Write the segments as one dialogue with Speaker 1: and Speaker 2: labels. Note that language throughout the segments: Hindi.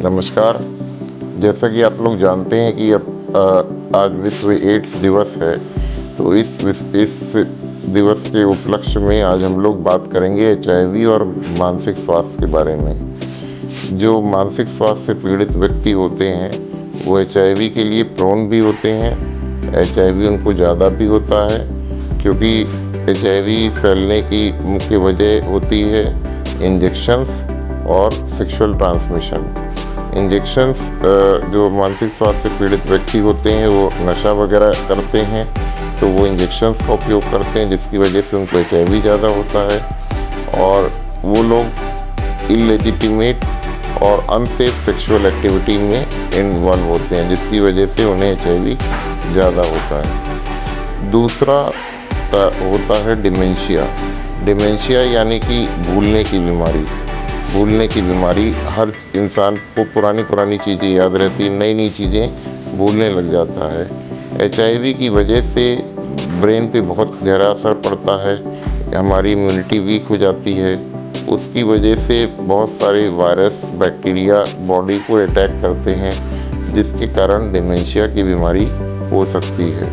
Speaker 1: नमस्कार। जैसा कि आप लोग जानते हैं कि आज विश्व एड्स दिवस है, तो इस दिवस के उपलक्ष्य में आज हम लोग बात करेंगे एचआईवी और मानसिक स्वास्थ्य के बारे में। जो मानसिक स्वास्थ्य से पीड़ित व्यक्ति होते हैं, वो एचआईवी के लिए प्रोन भी होते हैं। एचआईवी उनको ज़्यादा भी होता है, क्योंकि एचआईवी फैलने की मुख्य वजह होती है इंजेक्शंस और सेक्सुअल ट्रांसमिशन। इंजेक्शंस जो मानसिक स्वास्थ्य से पीड़ित व्यक्ति होते हैं वो नशा वगैरह करते हैं, तो वो इंजेक्शंस का उपयोग करते हैं, जिसकी वजह से उनको एचआईवी ज़्यादा होता है। और वो लोग इलेजिटिमेट और अनसेफ सेक्सुअल एक्टिविटी में इन्वॉल्व होते हैं, जिसकी वजह से उन्हें एचआईवी ज़्यादा होता है। दूसरा होता है डिमेंशिया। डिमेंशिया यानी कि भूलने की बीमारी। भूलने की बीमारी, हर इंसान को पुरानी चीज़ें याद रहती, नई चीज़ें भूलने लग जाता है। एचआईवी की वजह से ब्रेन पे बहुत गहरा असर पड़ता है, हमारी इम्यूनिटी वीक हो जाती है। उसकी वजह से बहुत सारे वायरस, बैक्टीरिया बॉडी को अटैक करते हैं, जिसके कारण डिमेंशिया की बीमारी हो सकती है।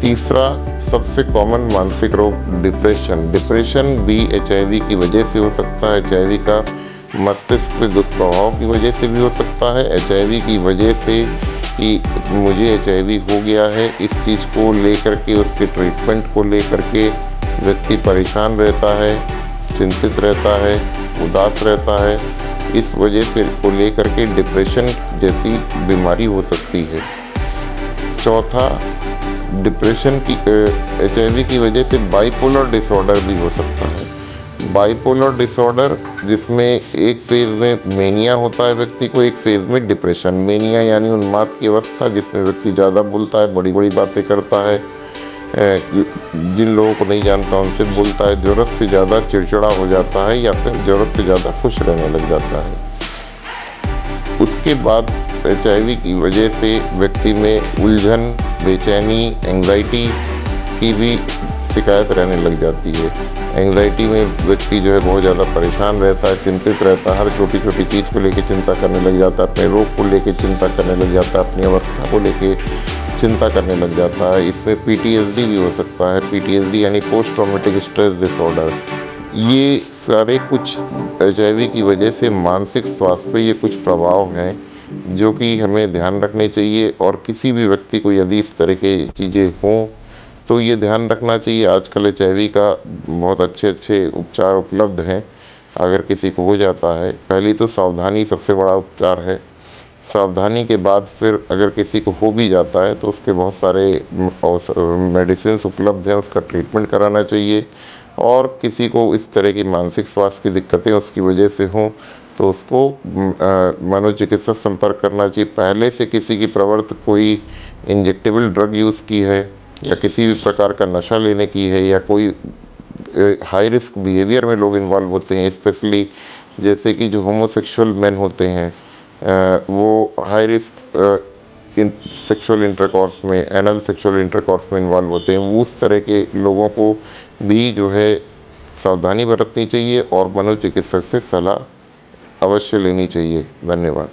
Speaker 1: तीसरा सबसे कॉमन मानसिक रोग डिप्रेशन। डिप्रेशन भी एचआईवी की वजह से हो सकता है। एचआईवी का मस्तिष्क पे दुष्प्रभाव की वजह से भी हो सकता है। एचआईवी की वजह से कि मुझे एचआईवी हो गया है, इस चीज़ को लेकर के, उसके ट्रीटमेंट को लेकर के व्यक्ति परेशान रहता है, चिंतित रहता है, उदास रहता है। इस वजह से को लेकर के डिप्रेशन जैसी बीमारी हो सकती है। चौथा, डिप्रेशन की एचआईवी की वजह से बाइपोलर डिसऑर्डर भी हो सकता है। बाइपोलर डिसऑर्डर, जिसमें एक फेज़ में मेनिया होता है व्यक्ति को, एक फेज़ में डिप्रेशन। मेनिया यानी उन्माद की अवस्था, जिसमें व्यक्ति ज़्यादा बोलता है, बड़ी बातें करता है, जिन लोगों को नहीं जानता उनसे बोलता है, ज़रूरत से ज़्यादा चिड़चिड़ा हो जाता है, या फिर ज़रूरत से ज़्यादा खुश रहने लग जाता है। उसके बाद एचआईवी की वजह से व्यक्ति में उलझन, बेचैनी, एंग्जाइटी की भी शिकायत रहने लग जाती है। एंग्जाइटी में व्यक्ति जो है बहुत ज़्यादा परेशान रहता है, चिंतित रहता है, हर छोटी चीज़ को लेकर चिंता करने लग जाता है, अपने रोग को लेकर चिंता करने लग जाता है, अपनी अवस्था को लेकर चिंता करने लग जाता है। इसमें पीटीएसडी भी हो सकता है। पीटीएसडी यानी पोस्ट ट्रॉमेटिक स्ट्रेस डिसऑर्डर। ये सारे कुछ एचआईवी की वजह से मानसिक स्वास्थ्य पे ये कुछ प्रभाव हैं, जो कि हमें ध्यान रखने चाहिए। और किसी भी व्यक्ति को यदि इस तरह की चीज़ें हों, तो ये ध्यान रखना चाहिए। आजकल एचआईवी का बहुत अच्छे उपचार उपलब्ध हैं। अगर किसी को हो जाता है, पहली तो सावधानी सबसे बड़ा उपचार है। सावधानी के बाद फिर अगर किसी को हो भी जाता है, तो उसके बहुत सारे मेडिसिन उपलब्ध हैं, उसका ट्रीटमेंट कराना चाहिए। और किसी को इस तरह की मानसिक स्वास्थ्य की दिक्कतें उसकी वजह से हों, तो उसको मनोचिकित्सक संपर्क करना चाहिए। पहले से किसी की प्रवृत्ति कोई इंजेक्टेबल ड्रग यूज़ की है, या किसी भी प्रकार का नशा लेने की है, या कोई हाई रिस्क बिहेवियर में लोग इन्वॉल्व होते हैं, स्पेशली जैसे कि जो होमोसेक्सुअल मैन होते हैं, वो हाई रिस्क सेक्सुअल इंटरकॉर्स में, एनल सेक्सुअल इंटरकॉर्स में इन्वॉल्व होते हैं। उस तरह के लोगों को भी जो है सावधानी बरतनी चाहिए और मनोचिकित्सक से सलाह अवश्य लेनी चाहिए। धन्यवाद।